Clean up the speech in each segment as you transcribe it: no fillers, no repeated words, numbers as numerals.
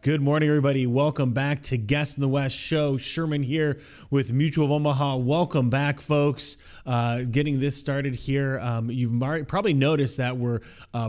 Good morning, everybody. Welcome back to Guest in the West show. Sherman here with Mutual of Omaha. Welcome back, folks. Getting this started here. You've probably noticed that we're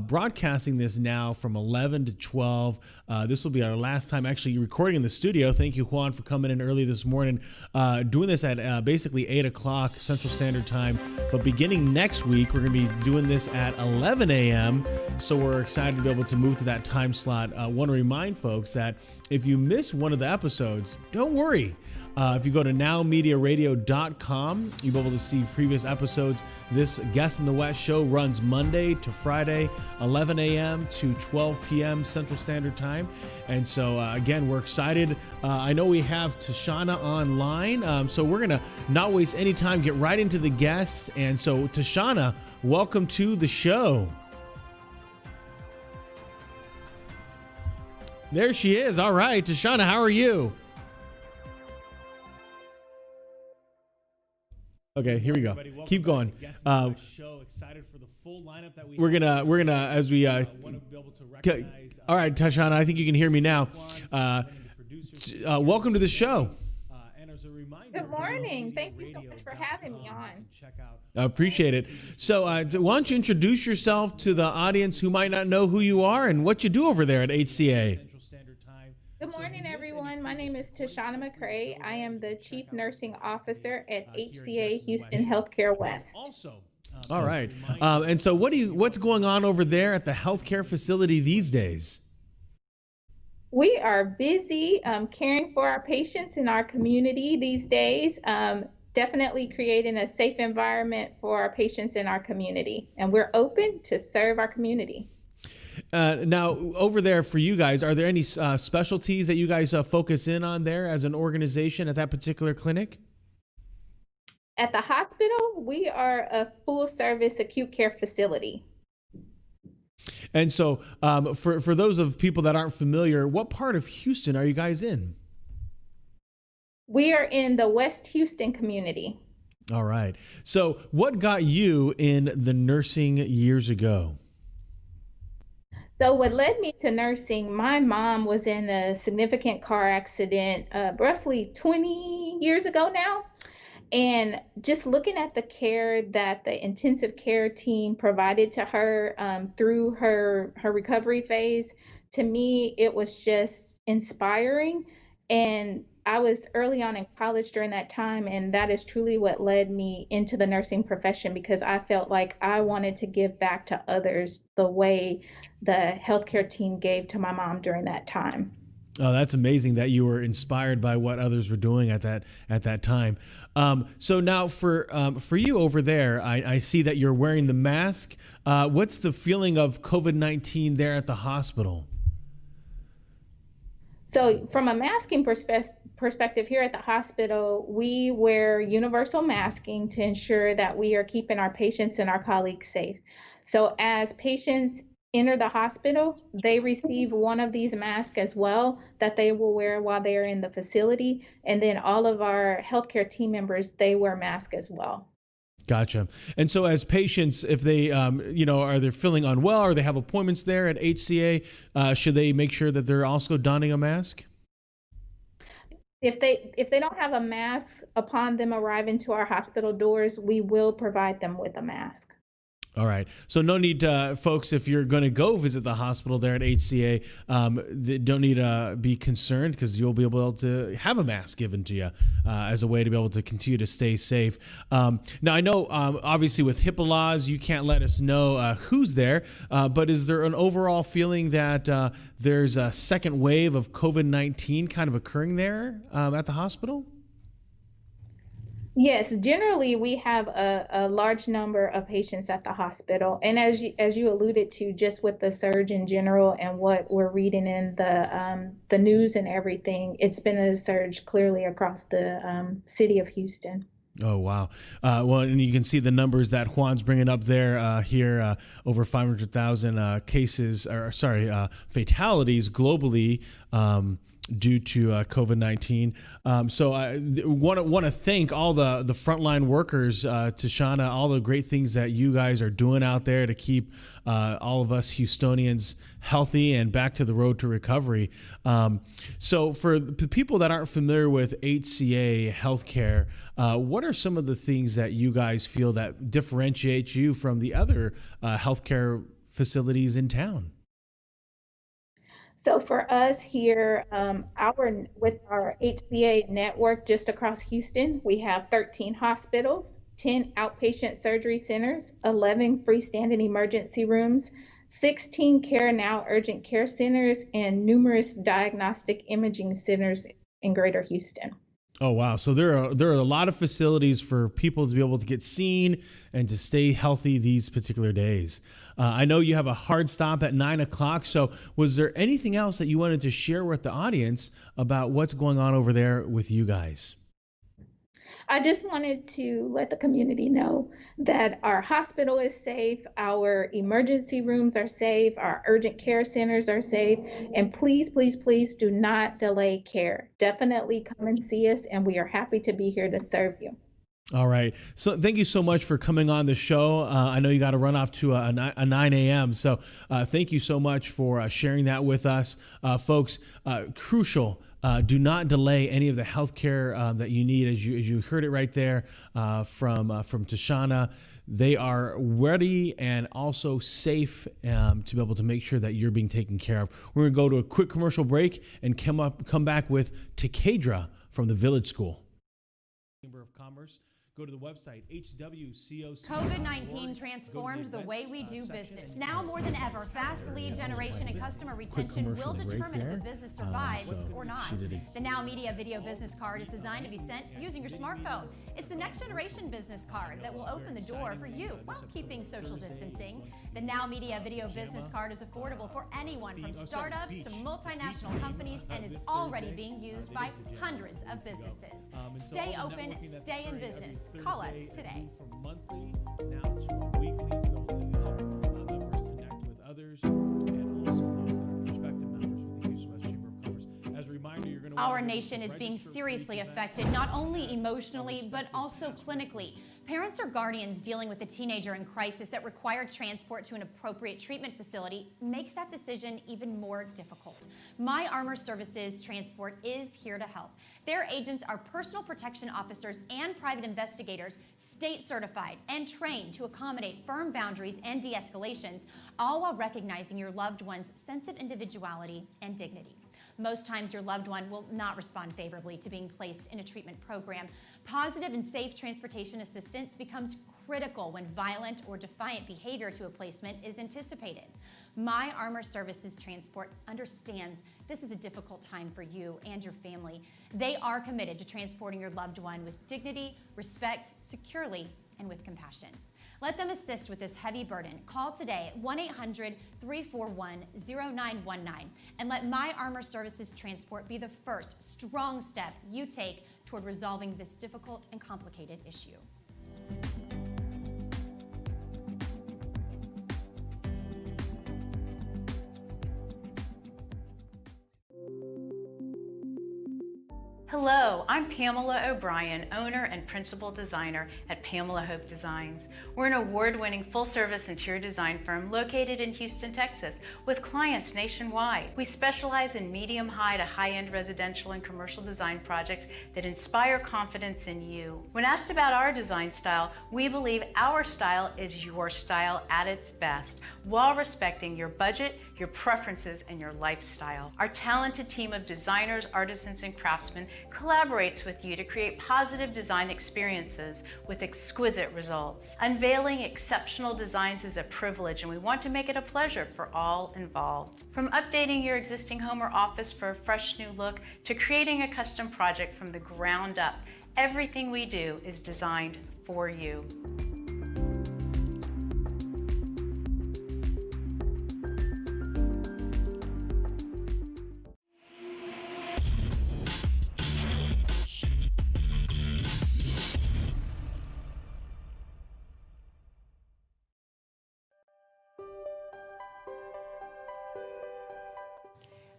broadcasting this now from 11 to 12. This will be our last time actually recording in the studio. Thank you, Juan, for coming in early this morning. Doing this at basically 8 o'clock Central Standard Time. But beginning next week, we're going to be doing this at 11 a.m. So we're excited to be able to move to that time slot. I want to remind folks that if you miss one of the episodes, don't worry. If you go to NowMediaRadio.com, you'll be able to see previous episodes. This Guest in the West show runs Monday to Friday, 11 a.m. to 12 p.m. Central Standard Time. And so, again, we're excited. I know we have Tashana online, so we're going to not waste any time, get right into the guests. And so, Tashana, welcome to the show. There she is. All right. Tashana, how are you? Okay, here we go. Keep going. We're gonna as we all right, Tashana, I think you can hear me now. Welcome to the show. Good morning. Thank you so much for having me on. I appreciate it. So why don't you introduce yourself to the audience who might not know who you are and what you do over there at HCA? Good morning, everyone. My name is Tashana McCray. I am the Chief Nursing Officer at HCA Houston Healthcare West. All right. And so what's going on over there at the healthcare facility these days? We are busy caring for our patients in our community these days. Definitely creating a safe environment for our patients in our community. And we're open to serve our community. Now, over there for you guys, are there any specialties that you guys focus in on there as an organization at that particular clinic? At the hospital, we are a full-service acute care facility. And so for those of people that aren't familiar, what part of Houston are you guys in? We are in the West Houston community. All right. So what got you in the nursing years ago? So what led me to nursing, my mom was in a significant car accident roughly 20 years ago now. And just looking at the care that the intensive care team provided to her through her recovery phase, to me, it was just inspiring. And I was early on in college during that time, and that is truly what led me into the nursing profession, because I felt like I wanted to give back to others the way the healthcare team gave to my mom during that time. Oh, that's amazing that you were inspired by what others were doing at that time. So now for you over there, I see that you're wearing the mask. What's the feeling of COVID-19 there at the hospital? So from a masking perspective here at the hospital, we wear universal masking to ensure that we are keeping our patients and our colleagues safe. So as patients enter the hospital, they receive one of these masks as well that they will wear while they are in the facility. And then all of our healthcare team members, they wear masks as well. Gotcha. And so as patients, if they, are they feeling unwell or they have appointments there at HCA, should they make sure that they're also donning a mask? If they don't have a mask upon them arriving to our hospital doors, we will provide them with a mask. All right. So no need, folks, if you're going to go visit the hospital there at HCA, they don't need to be concerned, because you'll be able to have a mask given to you as a way to be able to continue to stay safe. Now, I know, obviously, with HIPAA laws, you can't let us know who's there, but is there an overall feeling that there's a second wave of COVID-19 kind of occurring there at the hospital? Yes, generally we have a large number of patients at the hospital, and as you alluded to, just with the surge in general and what we're reading in the news and everything, it's been a surge clearly across the city of Houston. Oh, wow. Well, and you can see the numbers that Juan's bringing up there here, over 500,000 fatalities globally. due to COVID-19. So I want to thank all the frontline workers, Tashana, all the great things that you guys are doing out there to keep all of us Houstonians healthy and back to the road to recovery. So for the people that aren't familiar with HCA healthcare, what are some of the things that you guys feel that differentiate you from the other healthcare facilities in town? So for us here, with our HCA network just across Houston, we have 13 hospitals, 10 outpatient surgery centers, 11 freestanding emergency rooms, 16 Care Now urgent care centers, and numerous diagnostic imaging centers in Greater Houston. Oh, wow. So there are a lot of facilities for people to be able to get seen and to stay healthy these particular days. I know you have a hard stop at 9 o'clock. So was there anything else that you wanted to share with the audience about what's going on over there with you guys? I just wanted to let the community know that our hospital is safe, our emergency rooms are safe, our urgent care centers are safe, and please, please, please do not delay care. Definitely come and see us, and we are happy to be here to serve you. All right. So thank you so much for coming on the show. I know you got to run off to a 9 a.m. So thank you so much for sharing that with us. Folks, crucial. Do not delay any of the healthcare that you need, as you heard it right there from Tashana. They are ready and also safe to be able to make sure that you're being taken care of. We're going to go to a quick commercial break and come back with Takadra from the Village School. Chamber of Commerce. Go to the website, HWCOC. COVID-19 transformed the way we do business. Now more than ever, fast lead generation and customer retention will determine if a business survives or not. The NowMedia Video Business Card is designed to be sent using your smartphone. It's the next generation business card that will open the door for you while keeping social distancing. The NowMedia Video Business Card is affordable for anyone from startups to multinational companies and is already being used by hundreds of businesses. Stay open, stay in business. Call us today. From monthly now to weekly to be able to help members connect with others and also those that are prospective members with the Houston West Chamber of Commerce. As a reminder, you're going to Our nation is being seriously affected, not only emotionally, but also clinically. Parents or guardians dealing with a teenager in crisis that required transport to an appropriate treatment facility makes that decision even more difficult. My Armor Services Transport is here to help. Their agents are personal protection officers and private investigators, state certified and trained to accommodate firm boundaries and de-escalations, all while recognizing your loved one's sense of individuality and dignity. Most times your loved one will not respond favorably to being placed in a treatment program. Positive and safe transportation assistance becomes critical when violent or defiant behavior to a placement is anticipated. My Armor Services Transport understands this is a difficult time for you and your family. They are committed to transporting your loved one with dignity, respect, securely, and with compassion. Let them assist with this heavy burden. Call today at 1-800-341-0919 and let My Armor Services Transport be the first strong step you take toward resolving this difficult and complicated issue. Hello, I'm Pamela O'Brien, owner and principal designer at Pamela Hope Designs. We're an award-winning full-service interior design firm located in Houston, Texas, with clients nationwide. We specialize in medium-high to high-end residential and commercial design projects that inspire confidence in you. When asked about our design style, we believe our style is your style at its best, while respecting your budget, your preferences, and your lifestyle. Our talented team of designers, artisans, and craftsmen collaborates with you to create positive design experiences with exquisite results. Unveiling exceptional designs is a privilege, and we want to make it a pleasure for all involved. From updating your existing home or office for a fresh new look to creating a custom project from the ground up, everything we do is designed for you.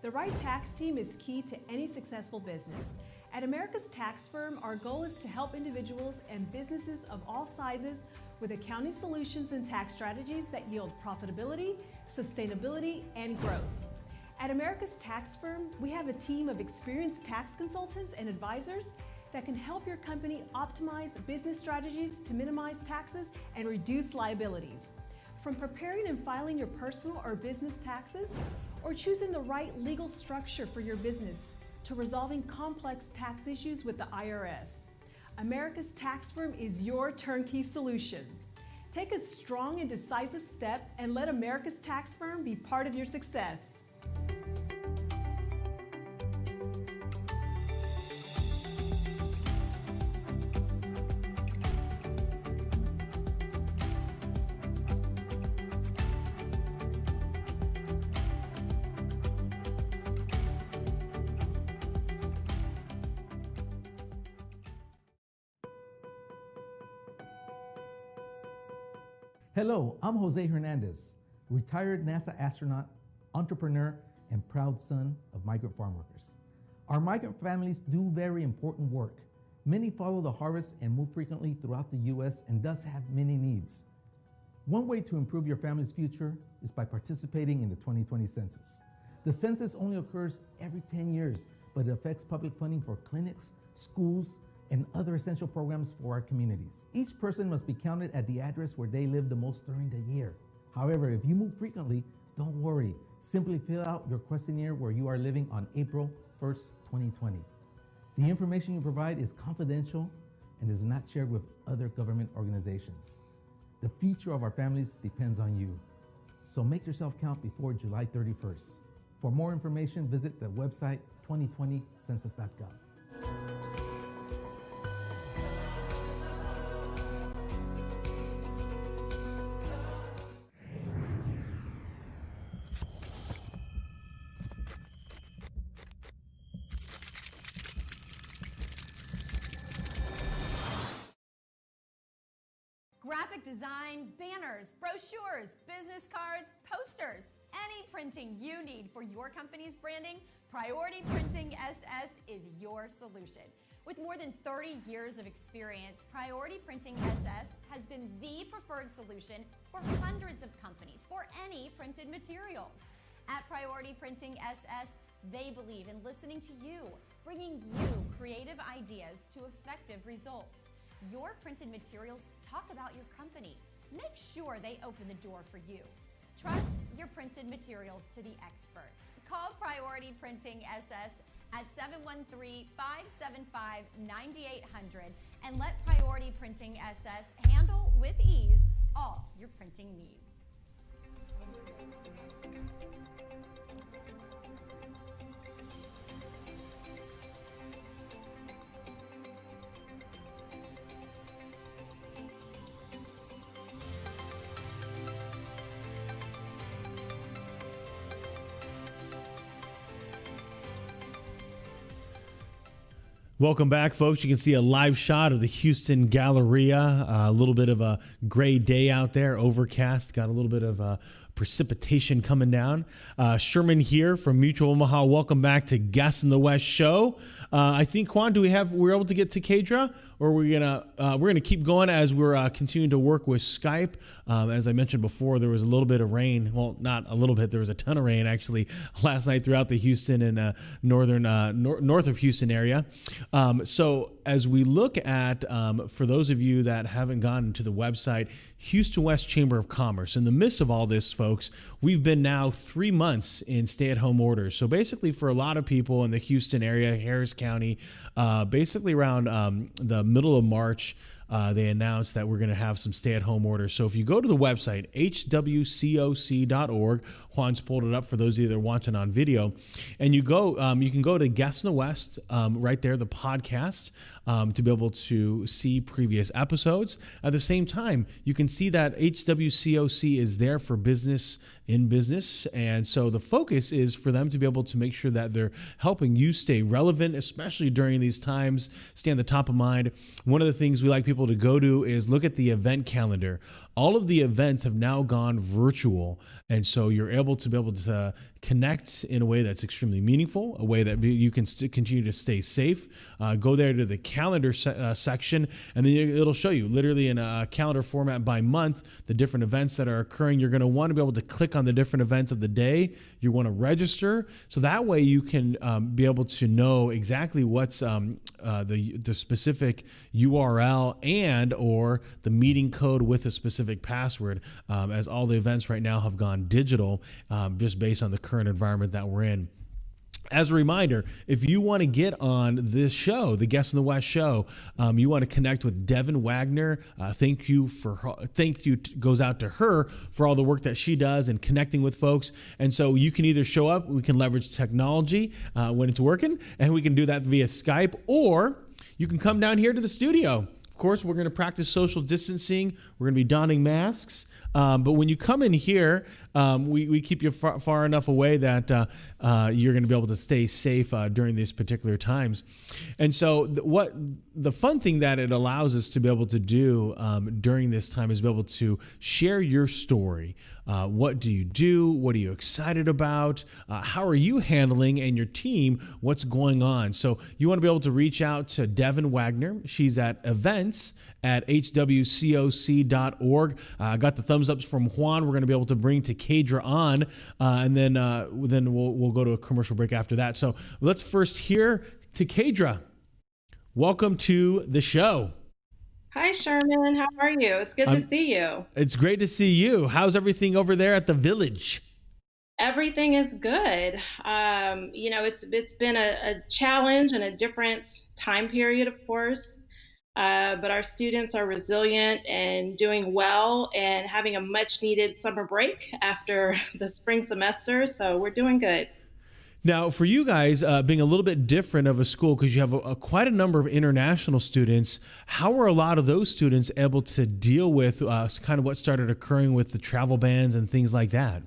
The right tax team is key to any successful business. At America's Tax Firm, our goal is to help individuals and businesses of all sizes with accounting solutions and tax strategies that yield profitability, sustainability, and growth. At America's Tax Firm, we have a team of experienced tax consultants and advisors that can help your company optimize business strategies to minimize taxes and reduce liabilities. From preparing and filing your personal or business taxes, or choosing the right legal structure for your business, to resolving complex tax issues with the IRS, America's Tax Firm is your turnkey solution. Take a strong and decisive step and let America's Tax Firm be part of your success. Hello, I'm Jose Hernandez, retired NASA astronaut, entrepreneur, and proud son of migrant farm workers. Our migrant families do very important work. Many follow the harvest and move frequently throughout the U.S. and thus have many needs. One way to improve your family's future is by participating in the 2020 census. The census only occurs every 10 years, but it affects public funding for clinics, schools, and other essential programs for our communities. Each person must be counted at the address where they live the most during the year. However, if you move frequently, don't worry. Simply fill out your questionnaire where you are living on April 1st, 2020. The information you provide is confidential and is not shared with other government organizations. The future of our families depends on you. So make yourself count before July 31st. For more information, visit the website 2020census.gov. Graphic design, banners, brochures, business cards, posters, any printing you need for your company's branding, Priority Printing SS is your solution. With more than 30 years of experience, Priority Printing SS has been the preferred solution for hundreds of companies for any printed materials. At Priority Printing SS, they believe in listening to you, bringing you creative ideas to effective results. Your printed materials talk about your company. Make sure they open the door for you. Trust your printed materials to the experts. Call Priority Printing SS at 713-575-9800 and let Priority Printing SS handle with ease all your printing needs. Welcome back, folks. You can see a live shot of the Houston Galleria. A little bit of a gray day out there, overcast. Got a little bit of precipitation coming down. Sherman here from Mutual Omaha. Welcome back to Guest in the West show. I think, Juan, we're able to get to Kedra, or we're gonna keep going as we're continuing to work with Skype. As I mentioned before, there was a little bit of rain. Well, not a little bit. There was a ton of rain actually last night throughout the Houston and north of Houston area. So as we look at, for those of you that haven't gone to the website, Houston West Chamber of Commerce. In the midst of all this, folks, we've been now 3 months in stay-at-home orders. So basically for a lot of people in the Houston area, Harris County, basically around the middle of March, they announced that we're going to have some stay-at-home orders. So if you go to the website, hwcoc.org, Juan's pulled it up for those of you that are watching on video, and you can go to Guest in the West, right there, the podcast, to be able to see previous episodes. At the same time, you can see that HWCOC is there for business in business. And so the focus is for them to be able to make sure that they're helping you stay relevant, especially during these times, stay on the top of mind. One of the things we like people people to go to is look at the event calendar. All of the events have now gone virtual. And so you're able to connect in a way that's extremely meaningful, a way that you can continue to stay safe. Go there to the calendar section, and then it'll show you literally in a calendar format by month the different events that are occurring. You're going to want to be able to click on the different events of the day. You want to register, so that way you can be able to know exactly what's the specific URL and or the meeting code with a specific password, as all the events right now have gone digital, just based on the current environment that we're in. As a reminder, if you want to get on this show, the Guest in the West show, you want to connect with Devin Wagner. Thank you goes out to her for all the work that she does in connecting with folks. And so you can either show up, we can leverage technology when it's working, and we can do that via Skype, or you can come down here to the studio. Of course, we're going to practice social distancing. We're going to be donning masks. But when you come in here, we keep you far enough away that you're going to be able to stay safe during these particular times. And so what the fun thing that it allows us to be able to do during this time is be able to share your story. What do you do? What are you excited about? How are you handling and your team what's going on? So you want to be able to reach out to Devin Wagner. She's at events@hwcoc.org. I got the thumbs ups from Juan. We're going to be able to bring Takadra on, and then we'll go to a commercial break after that. So let's first hear Takadra. Welcome to the show. Hi, Sherman. How are you? It's good to see you. It's great to see you. How's everything over there at the village? Everything is good. It's been a challenge and a different time period, of course. But our students are resilient and doing well and having a much needed summer break after the spring semester. So we're doing good. Now, for you guys, being a little bit different of a school, because you have quite a number of international students, how are a lot of those students able to deal with kind of what started occurring with the travel bans and things like that?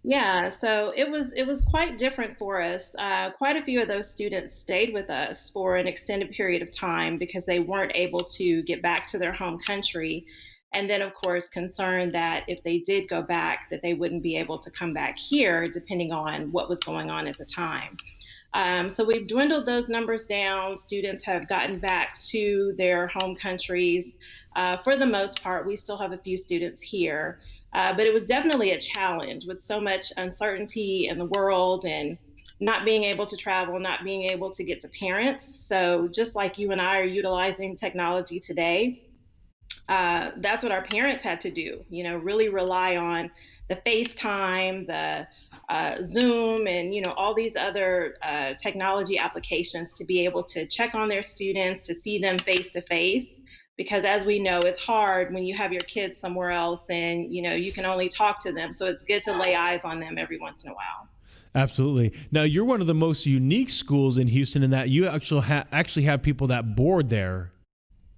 Yeah, so it was quite different for us. Quite a few of those students stayed with us for an extended period of time because they weren't able to get back to their home country. And then, of course, concerned that if they did go back, that they wouldn't be able to come back here, depending on what was going on at the time. So we've dwindled those numbers down. Students have gotten back to their home countries. For the most part, we still have a few students here. But it was definitely a challenge with so much uncertainty in the world and not being able to travel, not being able to get to parents. So just like you and I are utilizing technology today, that's what our parents had to do, really rely on the FaceTime, the Zoom, and, all these other technology applications to be able to check on their students, to see them face to face. Because as we know, it's hard when you have your kids somewhere else and, you can only talk to them. So it's good to lay eyes on them every once in a while. Absolutely. Now, you're one of the most unique schools in Houston in that you actually have people that board there.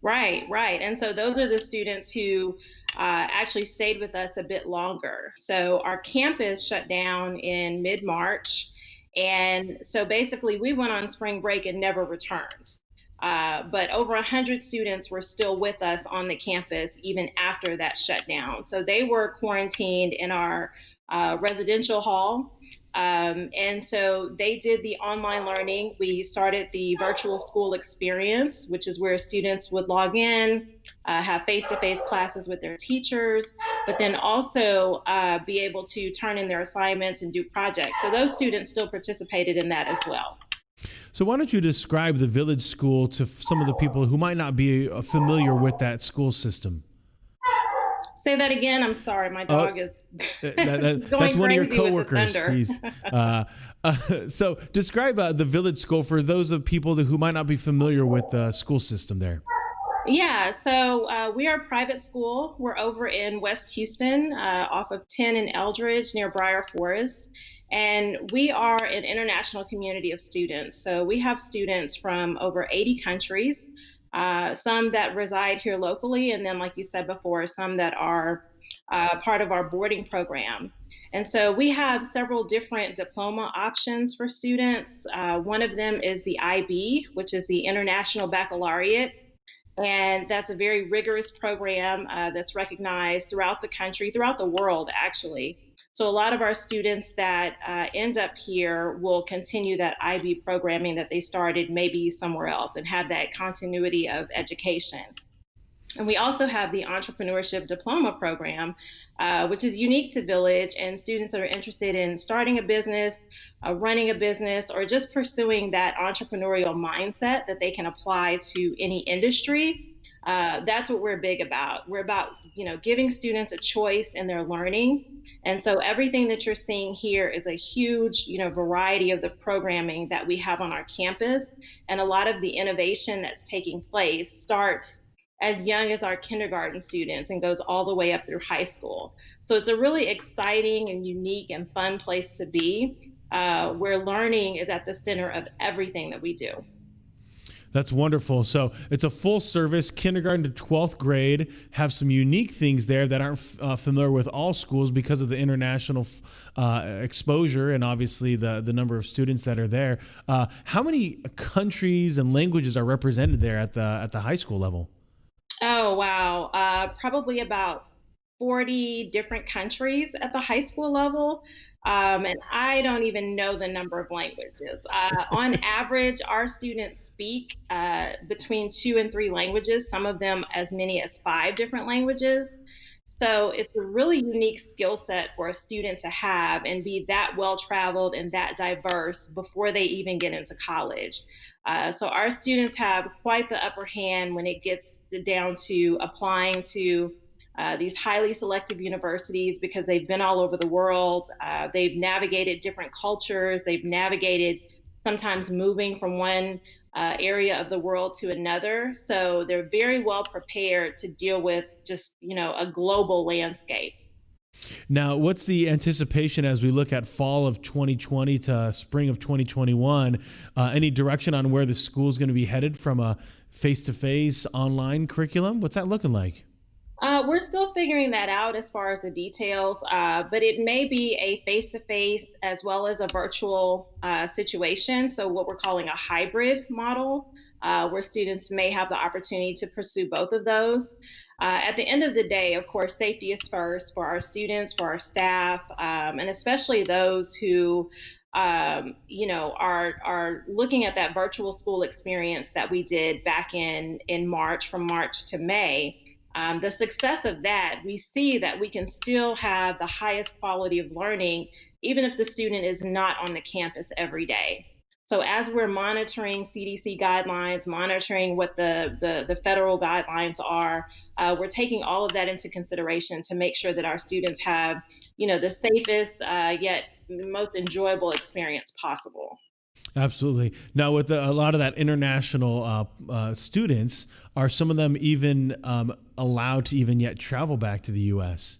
Right. And so those are the students who actually stayed with us a bit longer. So our campus shut down in mid-March. And so basically we went on spring break and never returned. But over 100 students were still with us on the campus even after that shutdown. So they were quarantined in our residential hall. And so they did the online learning. We started the virtual school experience, which is where students would log in, have face-to-face classes with their teachers, but then also be able to turn in their assignments and do projects. So those students still participated in that as well. So why don't you describe the Village School to some of the people who might not be familiar with that school system? Say that again. I'm sorry. My dog is that's one of your coworkers. So describe the Village School for those of people who might not be familiar with the school system there. Yeah, so we are a private school. We're over in West Houston, off of 10 and Eldridge near Briar Forest. And we are an international community of students. So we have students from over 80 countries, some that reside here locally, and then, like you said before, some that are part of our boarding program. And so we have several different diploma options for students. One of them is the IB, which is the International Baccalaureate. And that's a very rigorous program that's recognized throughout the country, throughout the world, actually. So a lot of our students that end up here will continue that IB programming that they started maybe somewhere else and have that continuity of education. And we also have the Entrepreneurship Diploma Program, which is unique to Village, and students that are interested in starting a business, running a business, or just pursuing that entrepreneurial mindset that they can apply to any industry. That's what we're big about. We're about, giving students a choice in their learning. And so everything that you're seeing here is a huge, variety of the programming that we have on our campus. And a lot of the innovation that's taking place starts as young as our kindergarten students and goes all the way up through high school. So it's a really exciting and unique and fun place to be, where learning is at the center of everything that we do. That's wonderful. So it's a full service kindergarten to 12th grade, have some unique things there that aren't familiar with all schools because of the international exposure and obviously the number of students that are there. How many countries and languages are represented there at the high school level? Oh, wow. Probably about 40 different countries at the high school level. And I don't even know the number of languages. On average, our students speak between 2 and 3 languages, some of them as many as 5 different languages. So it's a really unique skill set for a student to have and be that well-traveled and that diverse before they even get into college. So our students have quite the upper hand when it gets down to applying to these highly selective universities because they've been all over the world. They've navigated different cultures. They've navigated sometimes moving from one area of the world to another. So they're very well prepared to deal with just, a global landscape. Now, what's the anticipation as we look at fall of 2020 to spring of 2021? Any direction on where the school is going to be headed from a face-to-face online curriculum? What's that looking like? We're still figuring that out as far as the details, but it may be a face-to-face as well as a virtual situation. So what we're calling a hybrid model, where students may have the opportunity to pursue both of those. At the end of the day, of course, safety is first for our students, for our staff, and especially those who are looking at that virtual school experience that we did back in March, from March to May. The success of that, we see that we can still have the highest quality of learning, even if the student is not on the campus every day. So as we're monitoring CDC guidelines, monitoring what the federal guidelines are, we're taking all of that into consideration to make sure that our students have, the safest yet most enjoyable experience possible. Absolutely. Now, with a lot of that international students, are some of them even allowed to even yet travel back to the U.S.?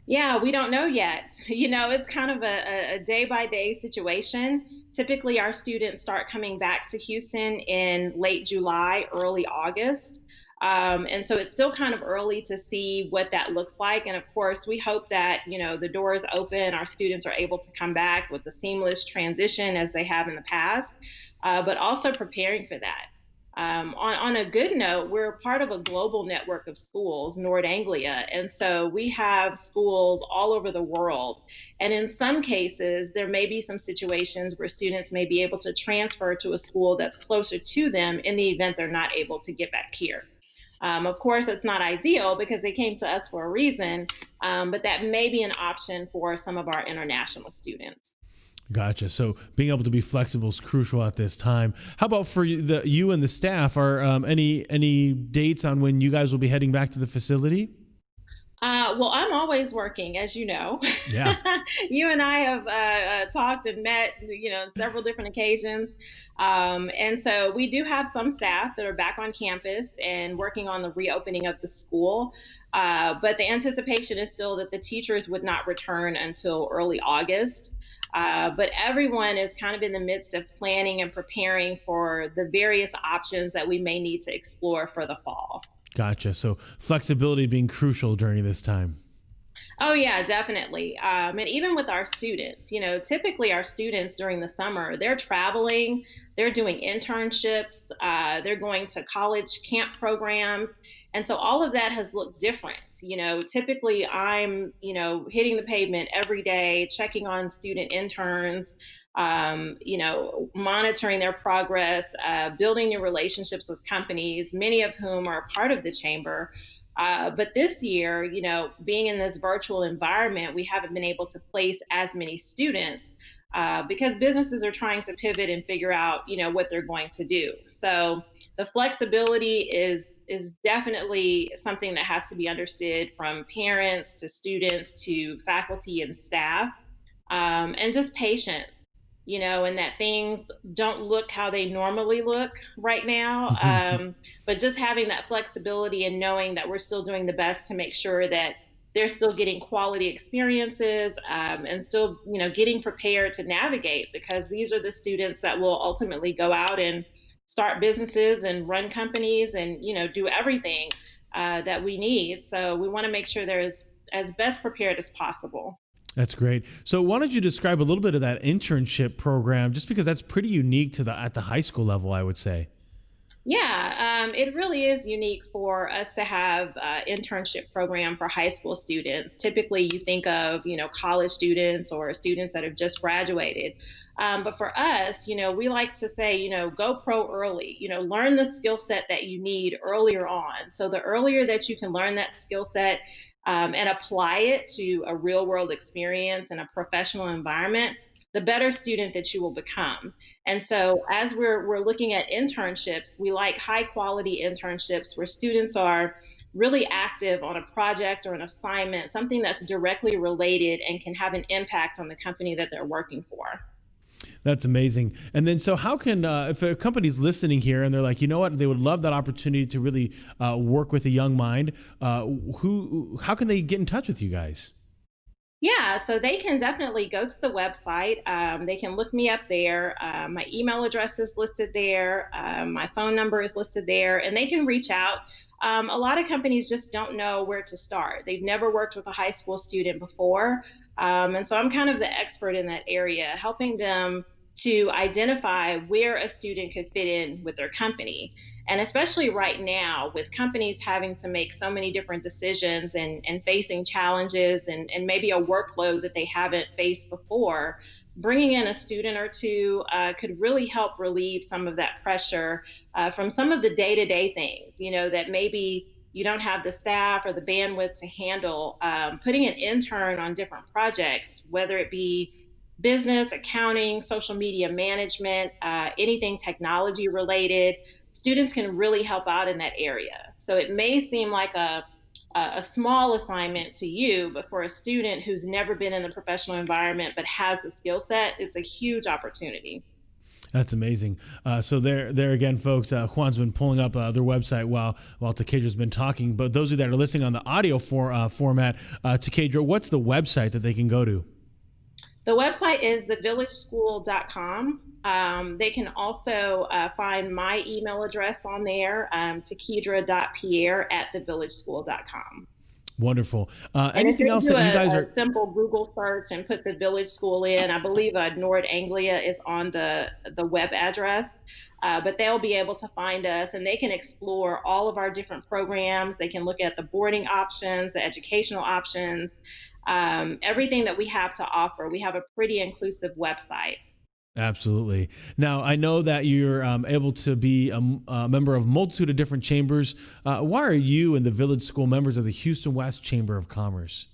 Yeah, we don't know yet. It's kind of a day-by-day situation. Typically, our students start coming back to Houston in late July, early August. And so it's still kind of early to see what that looks like. And of course, we hope that, the doors open, our students are able to come back with a seamless transition as they have in the past, but also preparing for that. On a good note, we're part of a global network of schools, Nord Anglia, and so we have schools all over the world. And in some cases, there may be some situations where students may be able to transfer to a school that's closer to them in the event they're not able to get back here. Of course, it's not ideal because they came to us for a reason, but that may be an option for some of our international students. Gotcha. So being able to be flexible is crucial at this time. How about for you and the staff? Are any dates on when you guys will be heading back to the facility? Well, I'm always working, as you know. Yeah. You and I have talked and met, on several different occasions. And so we do have some staff that are back on campus and working on the reopening of the school. But the anticipation is still that the teachers would not return until early August. But everyone is kind of in the midst of planning and preparing for the various options that we may need to explore for the fall. Gotcha. So flexibility being crucial during this time. Oh, yeah, definitely. And even with our students, typically our students during the summer, they're traveling, they're doing internships, they're going to college camp programs. And so all of that has looked different. Typically I'm, hitting the pavement every day, checking on student interns, monitoring their progress, building new relationships with companies, many of whom are part of the chamber. But this year, being in this virtual environment, we haven't been able to place as many students because businesses are trying to pivot and figure out, what they're going to do. So the flexibility is definitely something that has to be understood from parents to students to faculty and staff, and just patience. And that things don't look how they normally look right now. But just having that flexibility and knowing that we're still doing the best to make sure that they're still getting quality experiences, and still, getting prepared to navigate, because these are the students that will ultimately go out and start businesses and run companies and, do everything that we need. So we want to make sure they're as best prepared as possible. That's great. So why don't you describe a little bit of that internship program, just because that's pretty unique at the high school level, I would say. Yeah, it really is unique for us to have an internship program for high school students. Typically, you think of, college students or students that have just graduated. But for us, we like to say, go pro early, learn the skill set that you need earlier on. So the earlier that you can learn that skill set, and apply it to a real world experience in a professional environment, the better student that you will become. And so as we're looking at internships, we like high quality internships where students are really active on a project or an assignment, something that's directly related and can have an impact on the company that they're working for. That's amazing. And then, so how can, if a company's listening here and they're like, you know what, they would love that opportunity to really work with a young mind, how can they get in touch with you guys? Yeah, so they can definitely go to the website. They can look me up there. My email address is listed there. My phone number is listed there, and they can reach out. A lot of companies just don't know where to start. They've never worked with a high school student before. And so I'm kind of the expert in that area, helping them to identify where a student could fit in with their company. And especially right now, with companies having to make so many different decisions and facing challenges and maybe a workload that they haven't faced before, bringing in a student or two could really help relieve some of that pressure from some of the day-to-day things, that maybe you don't have the staff or the bandwidth to handle. Putting an intern on different projects, whether it be business, accounting, social media management, anything technology related, students can really help out in that area. So it may seem like a small assignment to you, but for a student who's never been in the professional environment but has the skill set, it's a huge opportunity. That's amazing. So there again, folks, Juan's been pulling up their website while Takedra's been talking. But those of you that are listening on the audio format, Takedra, what's the website that they can go to? The website is thevillageschool.com. They can also find my email address on there, takedra.pierre@thevillageschool.com. Wonderful. Anything else that you guys are? Simple Google search and put the Village School in. I believe Nord Anglia is on the web address, but they'll be able to find us and they can explore all of our different programs. They can look at the boarding options, the educational options, everything that we have to offer. We have a pretty inclusive website. Absolutely. Now, I know that you're able to be a member of a multitude of different chambers. Why are you and the Village School members of the Houston West Chamber of Commerce?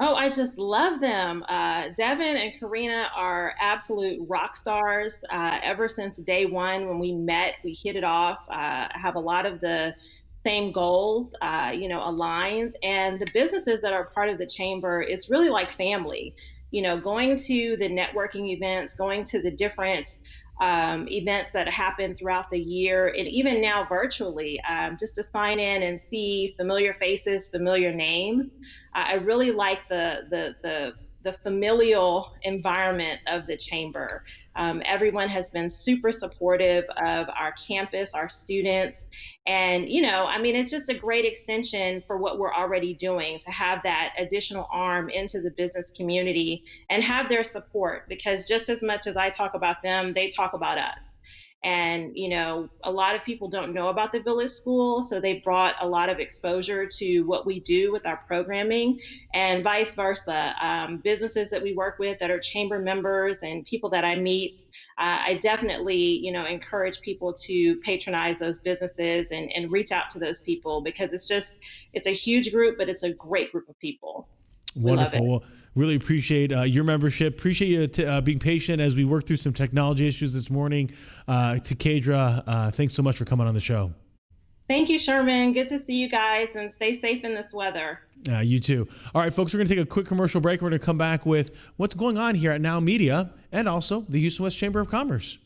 Oh, I just love them. Devin and Karina are absolute rock stars. Ever since day one when we met, we hit it off. Have a lot of the same goals, aligned. And the businesses that are part of the chamber, it's really like family. Going to the networking events, going to the different events that happen throughout the year, and even now virtually, just to sign in and see familiar faces, familiar names. I really like the familial environment of the chamber. Everyone has been super supportive of our campus, our students. And, it's just a great extension for what we're already doing, to have that additional arm into the business community and have their support, because just as much as I talk about them, they talk about us. And, a lot of people don't know about the Village School, so they brought a lot of exposure to what we do with our programming, and vice versa. Businesses that we work with that are chamber members and people that I meet, I definitely, encourage people to patronize those businesses and reach out to those people, because it's a huge group, but it's a great group of people. Wonderful. Well, really appreciate your membership. Appreciate you being patient as we work through some technology issues this morning. To Kadra, thanks so much for coming on the show. Thank you, Sherman. Good to see you guys, and stay safe in this weather. You too. All right, folks, we're going to take a quick commercial break. We're going to come back with what's going on here at Now Media and also the Houston West Chamber of Commerce.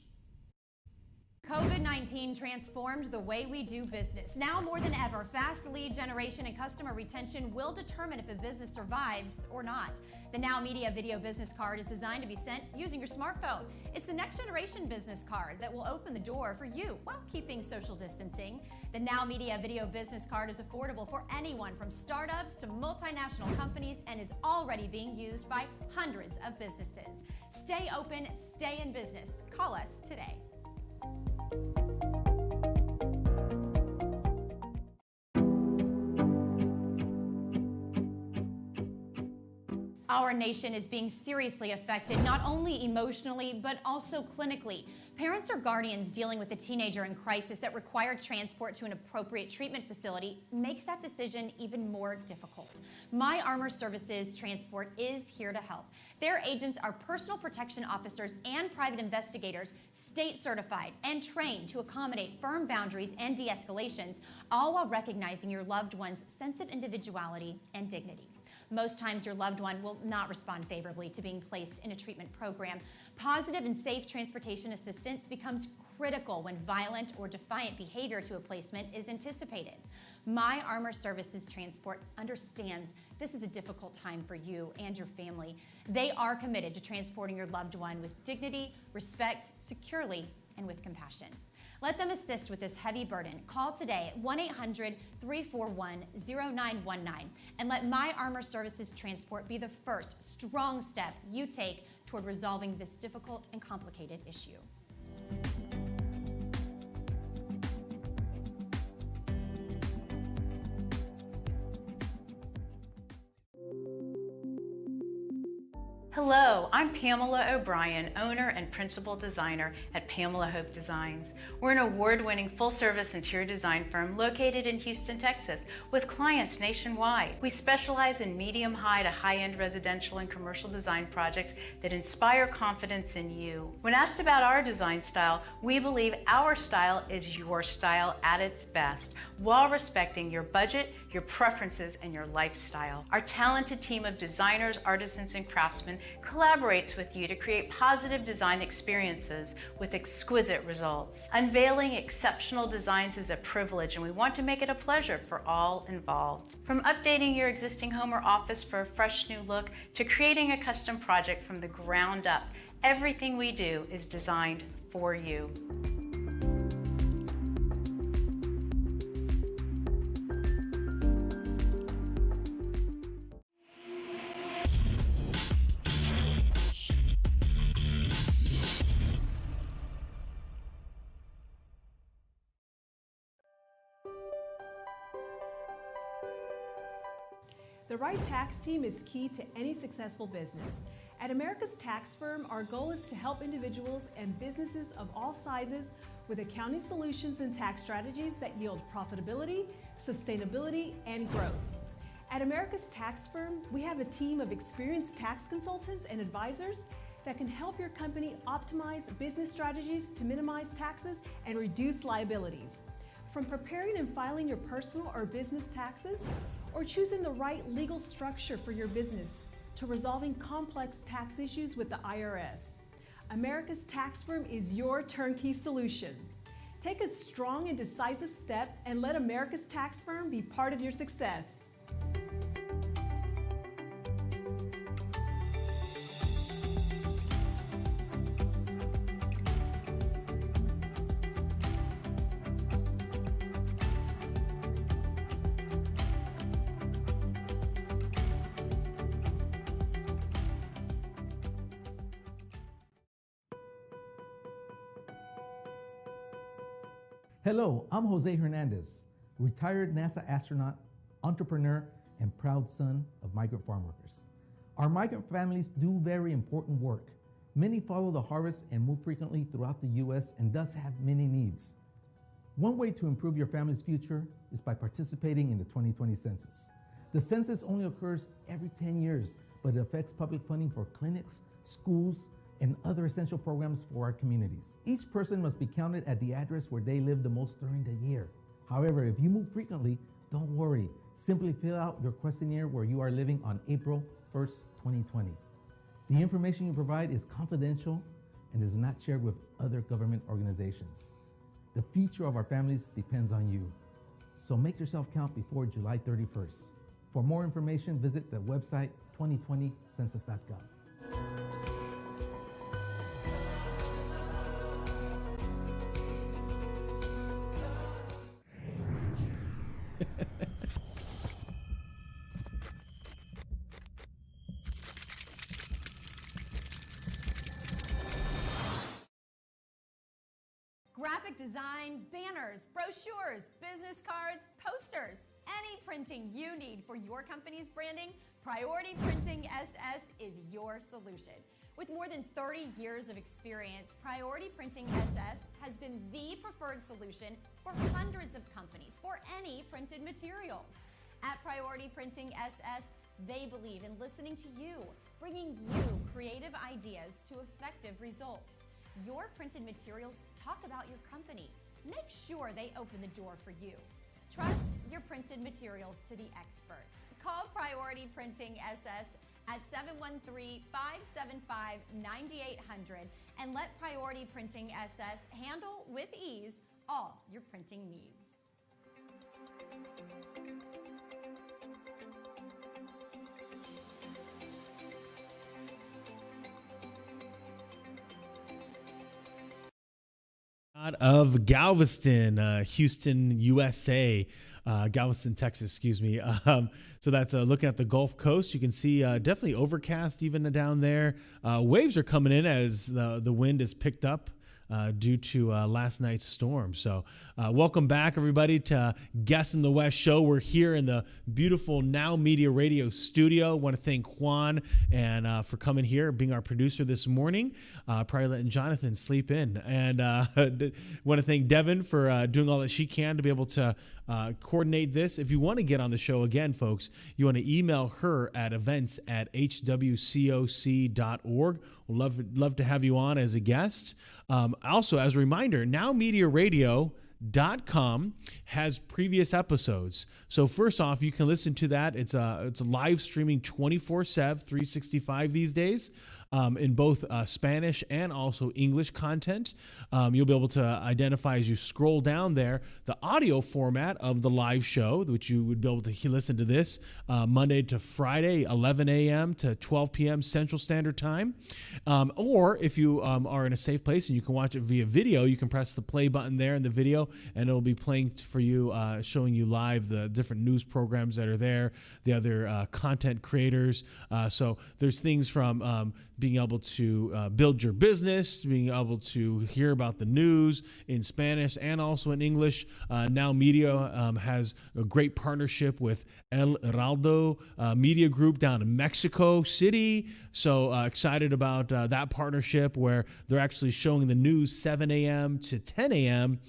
COVID-19 transformed the way we do business. Now more than ever, fast lead generation and customer retention will determine if a business survives or not. The Now Media Video Business Card is designed to be sent using your smartphone. It's the next generation business card that will open the door for you while keeping social distancing. The Now Media Video Business Card is affordable for anyone from startups to multinational companies and is already being used by hundreds of businesses. Stay open, stay in business. Call us today. Our nation is being seriously affected, not only emotionally, but also clinically. Parents or guardians dealing with a teenager in crisis that required transport to an appropriate treatment facility makes that decision even more difficult. My Armor Services Transport is here to help. Their agents are personal protection officers and private investigators, state certified and trained to accommodate firm boundaries and de-escalations, all while recognizing your loved one's sense of individuality and dignity. Most times your loved one will not respond favorably to being placed in a treatment program. Positive and safe transportation assistance becomes critical when violent or defiant behavior to a placement is anticipated. My Armor Services Transport understands this is a difficult time for you and your family. They are committed to transporting your loved one with dignity, respect, securely, and with compassion. Let them assist with this heavy burden. Call today at 1-800-341-0919 and let My Armor Services Transport be the first strong step you take toward resolving this difficult and complicated issue. Hello, I'm Pamela O'Brien, owner and principal designer at Pamela Hope Designs. We're an award-winning full-service interior design firm located in Houston, Texas, with clients nationwide. We specialize in medium-high to high-end residential and commercial design projects that inspire confidence in you. When asked about our design style, we believe our style is your style at its best, while respecting your budget, your preferences, and your lifestyle. Our talented team of designers, artisans, and craftsmen collaborates with you to create positive design experiences with exquisite results. Unveiling exceptional designs is a privilege, and we want to make it a pleasure for all involved. From updating your existing home or office for a fresh new look to creating a custom project from the ground up, everything we do is designed for you. The right tax team is key to any successful business. At America's Tax Firm, our goal is to help individuals and businesses of all sizes with accounting solutions and tax strategies that yield profitability, sustainability, and growth. At America's Tax Firm, we have a team of experienced tax consultants and advisors that can help your company optimize business strategies to minimize taxes and reduce liabilities. From preparing and filing your personal or business taxes, or choosing the right legal structure for your business, to resolving complex tax issues with the IRS. America's Tax Firm is your turnkey solution. Take a strong and decisive step and let America's Tax Firm be part of your success. Hello, I'm Jose Hernandez, retired NASA astronaut, entrepreneur, and proud son of migrant farm workers. Our migrant families do very important work. Many follow the harvest and move frequently throughout the U.S. and thus have many needs. One way to improve your family's future is by participating in the 2020 census. The census only occurs every 10 years, but it affects public funding for clinics, schools, and other essential programs for our communities. Each person must be counted at the address where they live the most during the year. However, if you move frequently, don't worry. Simply fill out your questionnaire where you are living on April 1st, 2020. The information you provide is confidential and is not shared with other government organizations. The future of our families depends on you. So make yourself count before July 31st. For more information, visit the website 2020census.gov. Graphic design, banners, brochures, business cards, posters, any printing you need for your company's branding, Priority Printing SS is your solution. With more than 30 years of experience, Priority Printing SS has been the preferred solution for hundreds of companies for any printed materials. At Priority Printing SS, they believe in listening to you, bringing you creative ideas to effective results. Your printed materials talk about your company. Make sure they open the door for you. Trust your printed materials to the experts. Call Priority Printing SS at 713-575-9800 and let Priority Printing SS handle with ease all your printing needs. Out of Galveston, Houston, USA, Galveston, Texas, excuse me. So that's looking at the Gulf Coast. You can see definitely overcast even down there. Waves are coming in as the wind is picked up due to last night's storm. So welcome back, everybody, to Guest in the West show. We're here in the beautiful NowMedia Radio studio. Want to thank Juan and for coming here, being our producer this morning, probably letting Jonathan sleep in. And want to thank Devin for doing all that she can to be able to coordinate this. If you want to get on the show again, folks, you want to email her at events@hwcoc.org. We'll love to have you on as a guest. Also, as a reminder, NowMediaRadio.com has previous episodes. So first off, you can listen to that. It's a live streaming 24/7, 365 these days. In both Spanish and also English content. You'll be able to identify as you scroll down there the audio format of the live show, which you would be able to listen to this Monday to Friday, 11 a.m. to 12 p.m. Central Standard Time. Or if you are in a safe place and you can watch it via video, you can press the play button there in the video and it'll be playing for you, showing you live the different news programs that are there, the other content creators. So there's things from being able to build your business, being able to hear about the news in Spanish and also in English. Now Media has a great partnership with El Heraldo Media Group down in Mexico City. So excited about that partnership where they're actually showing the news 7 a.m. to 10 a.m.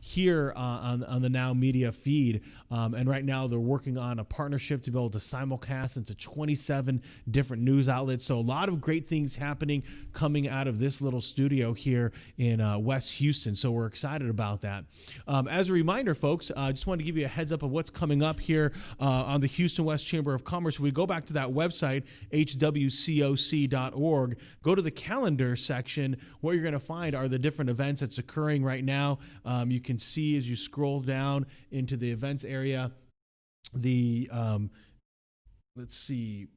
Here on the Now Media feed. And right now they're working on a partnership to be able to simulcast into 27 different news outlets. So a lot of great things happening coming out of this little studio here in West Houston. So we're excited about that. As a reminder, folks, I just wanted to give you a heads up of what's coming up here on the Houston West Chamber of Commerce. If we go back to that website, hwcoc.org, go to the calendar section. What you're going to find are the different events that's occurring right now. You can see as you scroll down into the events area, the let's see.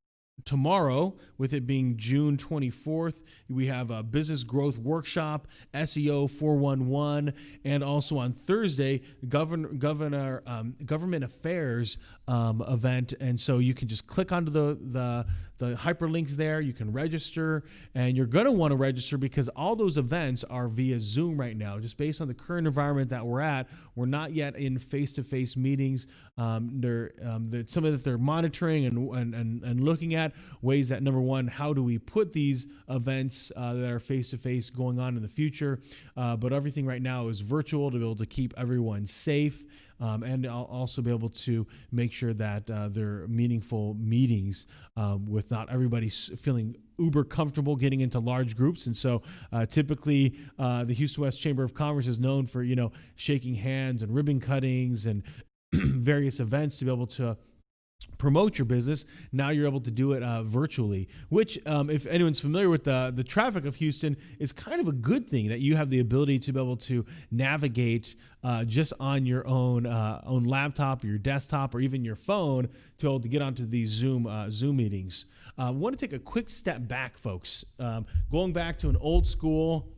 tomorrow, with it being June 24th, we have a business growth workshop, SEO 411, and also on Thursday, government affairs event. And so you can just click onto the hyperlinks there. You can register, and you're going to want to register because all those events are via Zoom right now. Just based on the current environment that we're at, we're not yet in face-to-face meetings. Some of that they're monitoring and looking at ways that, number one, how do we put these events that are face-to-face going on in the future? But everything right now is virtual to be able to keep everyone safe. And I'll also be able to make sure that they're meaningful meetings with not everybody feeling uber comfortable getting into large groups. And so typically the Houston West Chamber of Commerce is known for, shaking hands and ribbon cuttings and various events to be able to promote your business. Now you're able to do it virtually, which if anyone's familiar with the traffic of Houston, is kind of a good thing that you have the ability to be able to navigate just on your own laptop or your desktop or even your phone to be able to get onto these Zoom meetings. I want to take a quick step back, folks. Going back to an old school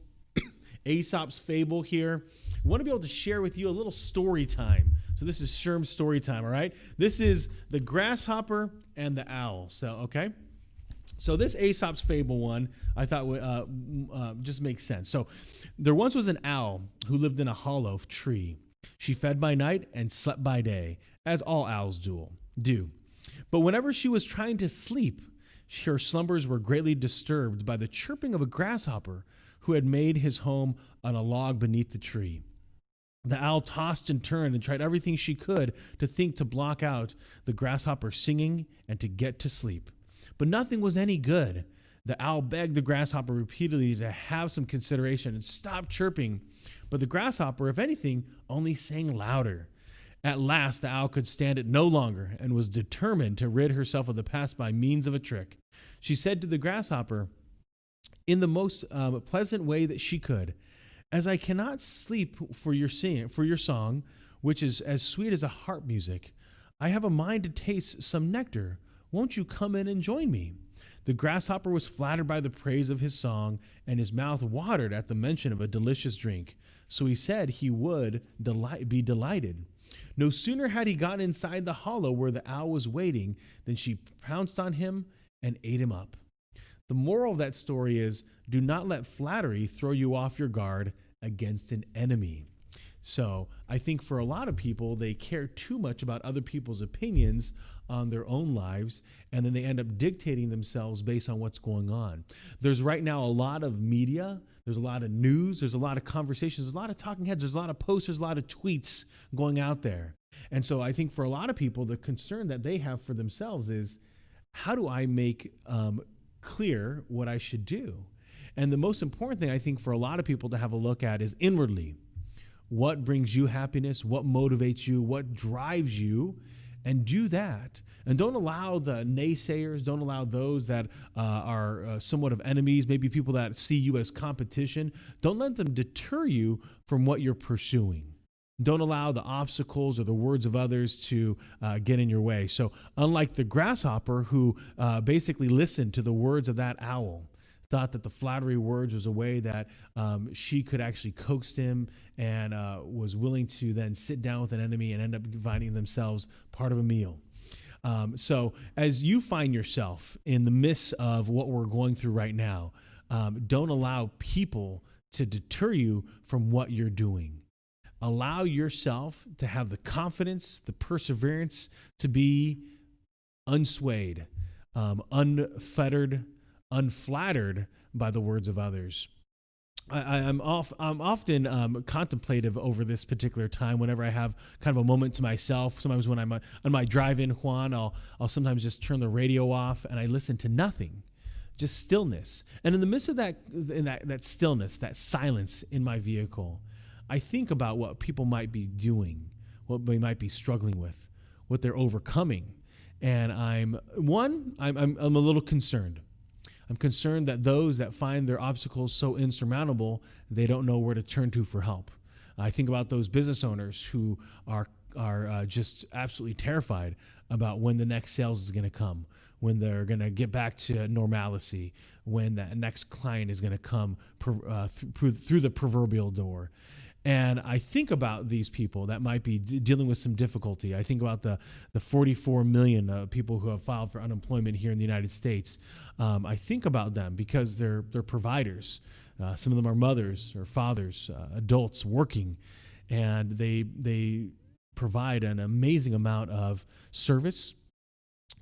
Aesop's fable here. I want to be able to share with you a little story time. So this is Sherm's story time, all right? This is the grasshopper and the owl. So this Aesop's fable one, I thought would just makes sense. So there once was an owl who lived in a hollow tree. She fed by night and slept by day, as all owls do. But whenever she was trying to sleep, her slumbers were greatly disturbed by the chirping of a grasshopper who had made his home on a log beneath the tree. The owl tossed and turned and tried everything she could to block out the grasshopper singing and to get to sleep. But nothing was any good. The owl begged the grasshopper repeatedly to have some consideration and stop chirping. But the grasshopper, if anything, only sang louder. At last, the owl could stand it no longer and was determined to rid herself of the pest by means of a trick. She said to the grasshopper, in the most pleasant way that she could, "As I cannot sleep for your song, which is as sweet as a harp music, I have a mind to taste some nectar. Won't you come in and join me?" The grasshopper was flattered by the praise of his song, and his mouth watered at the mention of a delicious drink. So he said he would be delighted. No sooner had he gotten inside the hollow where the owl was waiting than she pounced on him and ate him up. The moral of that story is, do not let flattery throw you off your guard against an enemy. So I think for a lot of people, they care too much about other people's opinions on their own lives, and then they end up dictating themselves based on what's going on. There's right now a lot of media, there's a lot of news, there's a lot of conversations, there's a lot of talking heads, there's a lot of posters, a lot of tweets going out there. And so I think for a lot of people, the concern that they have for themselves is, how do I make clear what I should do? And the most important thing I think for a lot of people to have a look at is inwardly. What brings you happiness? What motivates you? What drives you? And do that. And don't allow the naysayers, don't allow those that are somewhat of enemies, maybe people that see you as competition. Don't let them deter you from what you're pursuing. Don't allow the obstacles or the words of others to get in your way. So unlike the grasshopper who basically listened to the words of that owl, thought that the flattery words was a way that she could actually coax him and was willing to then sit down with an enemy and end up finding themselves part of a meal. So as you find yourself in the midst of what we're going through right now, don't allow people to deter you from what you're doing. Allow yourself to have the confidence, the perseverance to be unswayed, unfettered, unflattered by the words of others. I'm often contemplative over this particular time whenever I have kind of a moment to myself. Sometimes when I'm on my drive-in, Juan, I'll sometimes just turn the radio off and I listen to nothing, just stillness. And in the midst of that stillness, that silence in my vehicle, I think about what people might be doing, what they might be struggling with, what they're overcoming. And I'm a little concerned. I'm concerned that those that find their obstacles so insurmountable, they don't know where to turn to for help. I think about those business owners who are are just absolutely terrified about when the next sales is going to come, when they're going to get back to normalcy, when that next client is going to come through the proverbial door. And I think about these people that might be dealing with some difficulty. I think about the 44 million people who have filed for unemployment here in the United States. I think about them because they're providers. Some of them are mothers or fathers, adults working, and they provide an amazing amount of service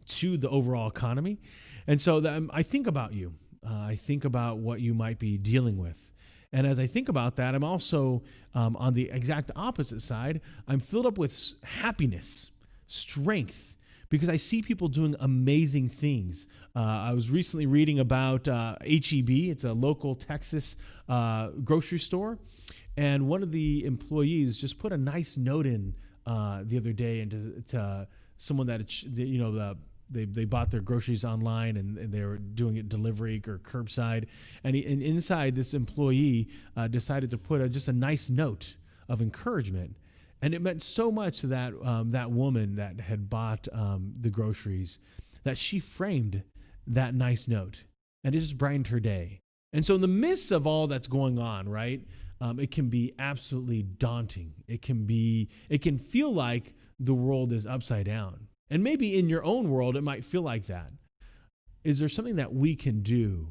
to the overall economy. And so I think about you. I think about what you might be dealing with. And as I think about that, I'm also on the exact opposite side. I'm filled up with happiness, strength, because I see people doing amazing things. I was recently reading about H-E-B. It's a local Texas grocery store. And one of the employees just put a nice note in the other day into to someone that, they bought their groceries online and they were doing it delivery or curbside. And inside, this employee decided to put just a nice note of encouragement. And it meant so much to that woman that had bought the groceries that she framed that nice note. And it just brightened her day. And so in the midst of all that's going on, right, it can be absolutely daunting. It can feel like the world is upside down. And maybe in your own world, it might feel like that. Is there something that we can do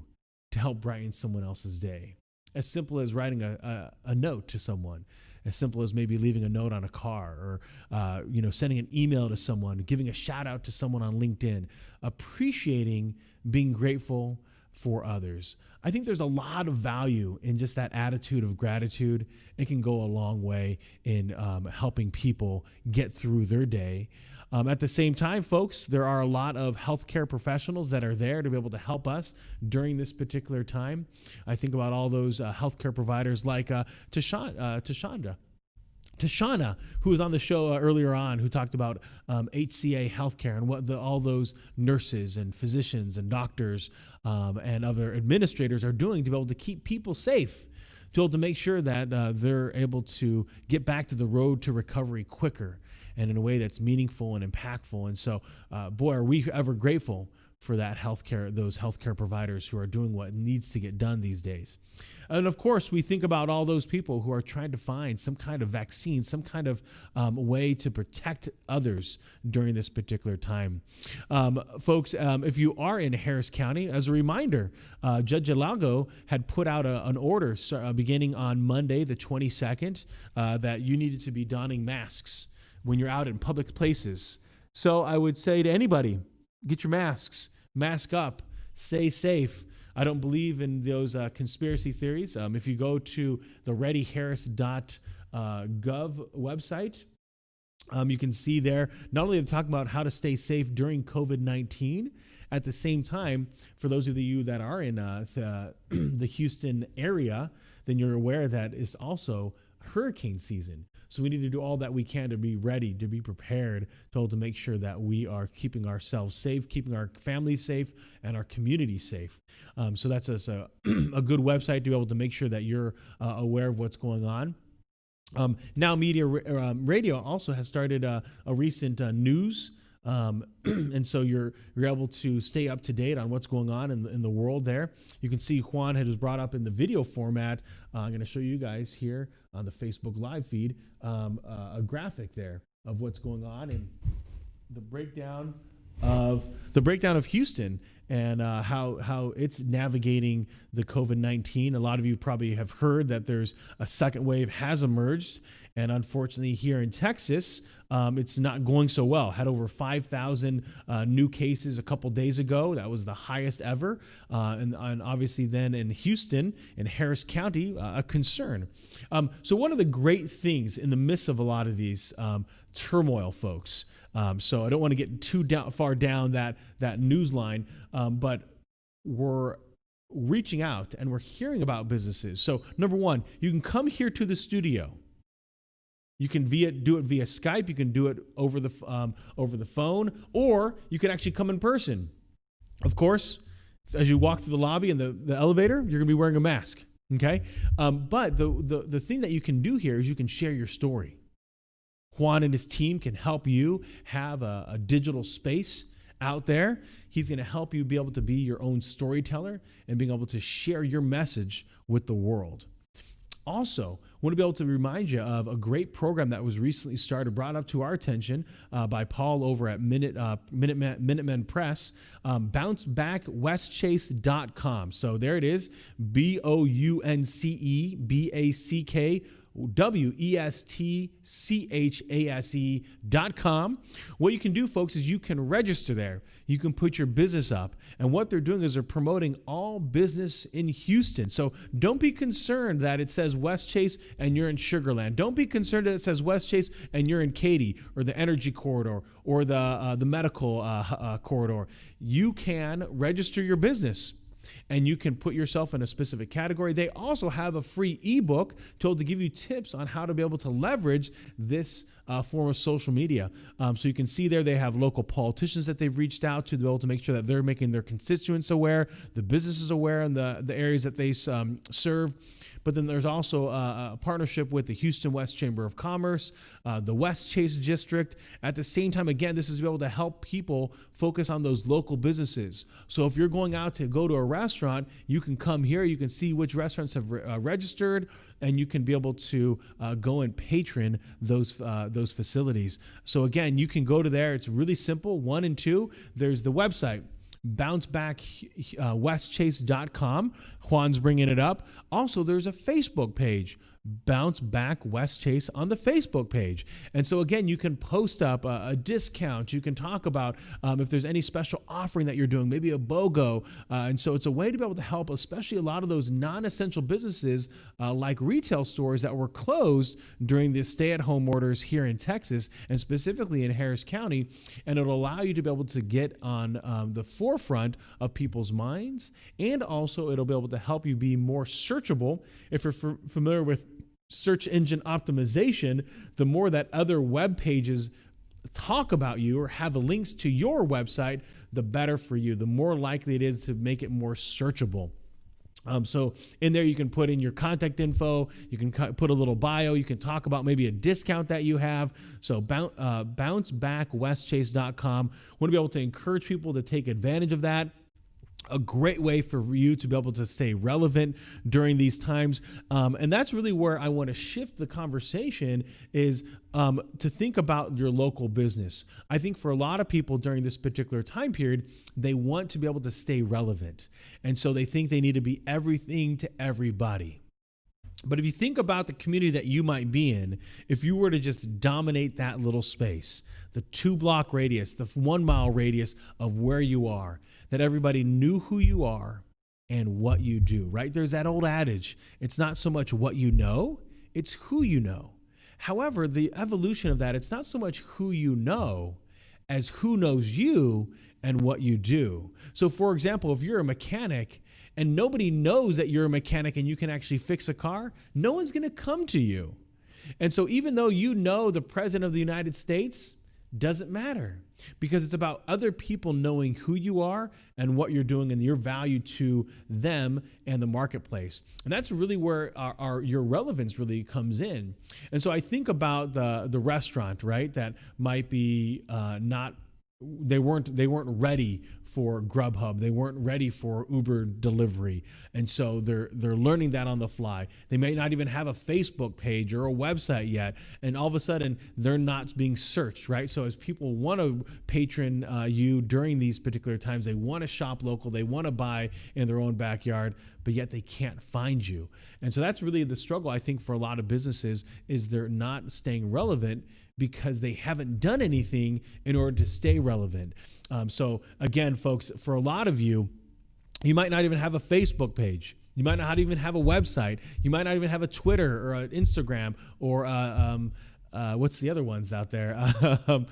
to help brighten someone else's day? As simple as writing a note to someone, as simple as maybe leaving a note on a car, or sending an email to someone, giving a shout out to someone on LinkedIn, appreciating being grateful for others. I think there's a lot of value in just that attitude of gratitude. It can go a long way in helping people get through their day. At the same time, folks, there are a lot of healthcare professionals that are there to be able to help us during this particular time. I think about all those healthcare providers like Tashana, who was on the show earlier on, who talked about HCA healthcare and what all those nurses and physicians and doctors and other administrators are doing to be able to keep people safe, to be able to make sure that they're able to get back to the road to recovery quicker and in a way that's meaningful and impactful. And so, boy, are we ever grateful for that those healthcare providers who are doing what needs to get done these days. And of course, we think about all those people who are trying to find some kind of vaccine, some kind of way to protect others during this particular time. Folks, if you are in Harris County, as a reminder, Judge Hidalgo had put out an order beginning on Monday, the 22nd, that you needed to be donning masks when you're out in public places. So I would say to anybody, get your masks, mask up, stay safe. I don't believe in those conspiracy theories. If you go to the readyharris.gov website, you can see there, not only talking about how to stay safe during COVID-19, at the same time, for those of you that are in the Houston area, then you're aware that it's also hurricane season. So we need to do all that we can to be ready, to be prepared, to make sure that we are keeping ourselves safe, keeping our families safe, and our community safe. So that's a good website to be able to make sure that you're aware of what's going on. NowMedia Radio also has started a recent news. And so you're able to stay up to date on what's going on in the world there. You can see Juan has brought up in the video format. I'm going to show you guys here on the Facebook live feed a graphic there of what's going on and the breakdown of Houston and how it's navigating the COVID-19. A lot of you probably have heard that there's a second wave has emerged. And unfortunately, here in Texas, it's not going so well. Had over 5,000 new cases a couple days ago. That was the highest ever. And obviously then in Houston, in Harris County, a concern. So one of the great things in the midst of a lot of these turmoil, folks, so I don't want to get too far down that news line, but we're reaching out and we're hearing about businesses. So number one, you can come here to the studio. You can do it via Skype. You can do it over the phone, or you can actually come in person. Of course, as you walk through the lobby and the elevator, you're going to be wearing a mask. Okay, but the thing that you can do here is you can share your story. Juan and his team can help you have a digital space out there. He's going to help you be able to be your own storyteller and being able to share your message with the world. Also, want to be able to remind you of a great program that was recently started, brought up to our attention by Paul over at Minutemen Press, bouncebackwestchase.com. So there it is, BOUNCEBACKWESTCHASE.com. What you can do, folks, is you can register there. You can put your business up. And what they're doing is they're promoting all business in Houston. So don't be concerned that it says West Chase and you're in Sugar Land. Don't be concerned that it says West Chase and you're in Katy or the Energy Corridor or the medical corridor. You can register your business, and you can put yourself in a specific category. They also have a free ebook told to give you tips on how to be able to leverage this form of social media. So you can see there they have local politicians that they've reached out to be able to make sure that they're making their constituents aware, the businesses aware in the areas that they serve. But then there's also a partnership with the Houston West Chamber of Commerce, the West Chase District. At the same time, again, this is to be able to help people focus on those local businesses. So if you're going out to go to a restaurant, you can come here, you can see which restaurants have registered, and you can be able to go and patron those facilities. So again, you can go to there. It's really simple. 1 and 2, there's the website, bouncebackwestchase.com. Juan's bringing it up. Also, there's a Facebook page, Bounce Back West Chase, on the Facebook page. And so again, you can post up a discount. You can talk about if there's any special offering that you're doing, maybe a BOGO. And so it's a way to be able to help, especially a lot of those non-essential businesses like retail stores that were closed during the stay-at-home orders here in Texas and specifically in Harris County. And it'll allow you to be able to get on the forefront of people's minds. And also it'll be able to help you be more searchable. If you're familiar with search engine optimization, the more that other web pages talk about you or have links to your website, the better for you, the more likely it is to make it more searchable. So in there, you can put in your contact info, you can put a little bio, you can talk about maybe a discount that you have. So bouncebackwestchase.com. Want to be able to encourage people to take advantage of that. A great way for you to be able to stay relevant during these times. And that's really where I want to shift the conversation is to think about your local business. I think for a lot of people during this particular time period, they want to be able to stay relevant. And so they think they need to be everything to everybody. But if you think about the community that you might be in, if you were to just dominate that little space, the 2-block radius, the 1-mile radius of where you are, that everybody knew who you are and what you do, right? There's that old adage, it's not so much what you know, it's who you know. However, the evolution of that, it's not so much who you know as who knows you and what you do. So for example, if you're a mechanic and nobody knows that you're a mechanic and you can actually fix a car, no one's going to come to you. And so even though you know the President of the United States, doesn't matter, because it's about other people knowing who you are and what you're doing and your value to them and the marketplace. And that's really where your relevance really comes in. And so I think about the restaurant, right, that might be they weren't ready for Grubhub. They weren't ready for Uber delivery. And so they're learning that on the fly. They may not even have a Facebook page or a website yet. And all of a sudden they're not being searched, right? So as people want to patron you during these particular times, they want to shop local, they want to buy in their own backyard, but yet they can't find you. And so that's really the struggle, I think, for a lot of businesses is they're not staying relevant because they haven't done anything in order to stay relevant. So again, folks, for a lot of you, you might not even have a Facebook page. You might not even have a website. You might not even have a Twitter or an Instagram or what's the other ones out there? There's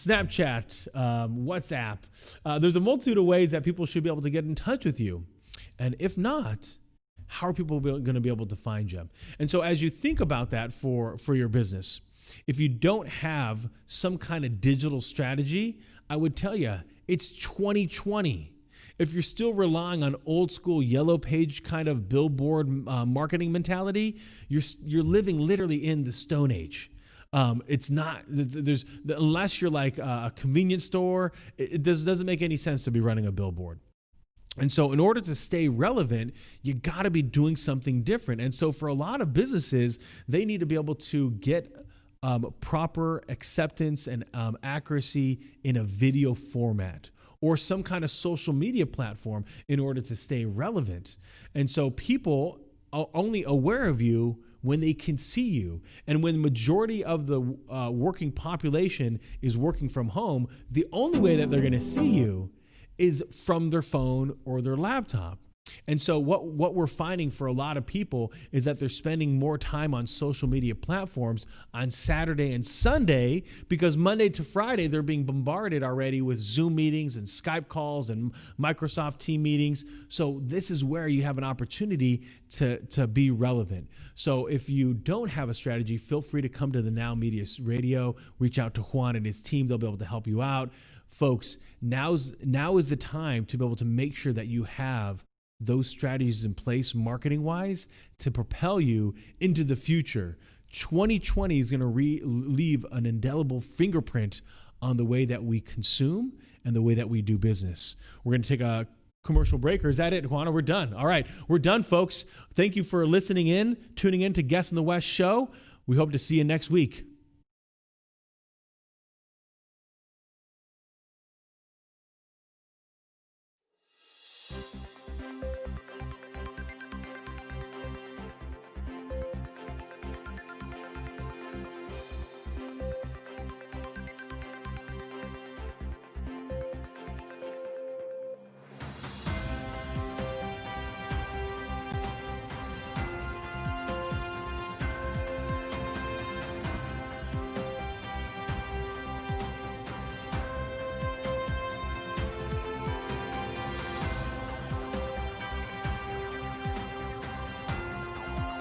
Snapchat, WhatsApp. There's a multitude of ways that people should be able to get in touch with you. And if not, how are people going to be able to find you? And so as you think about that for your business, if you don't have some kind of digital strategy, I would tell you it's 2020. if you're still relying on old school yellow page kind of billboard marketing mentality, you're living literally in the Stone Age. It's not, unless you're like a convenience store, it doesn't make any sense to be running a billboard. And so in order to stay relevant, you got to be doing something different. And so for a lot of businesses, they need to be able to get proper acceptance and accuracy in a video format or some kind of social media platform in order to stay relevant. And so people are only aware of you when they can see you. And when the majority of the working population is working from home, the only way that they're going to see you is from their phone or their laptop. And so what we're finding for a lot of people is that they're spending more time on social media platforms on Saturday and Sunday because Monday to Friday, they're being bombarded already with Zoom meetings and Skype calls and Microsoft Team meetings. So this is where you have an opportunity to be relevant. So if you don't have a strategy, feel free to come to the NowMedia Radio, reach out to Juan and his team. They'll be able to help you out. Folks, now is the time to be able to make sure that you have those strategies in place marketing-wise to propel you into the future. 2020 is going to leave an indelible fingerprint on the way that we consume and the way that we do business. We're going to take a commercial break, or is that it, Juana? We're done. All right, we're done, folks. Thank you for tuning in to Guest in the West show. We hope to see you next week.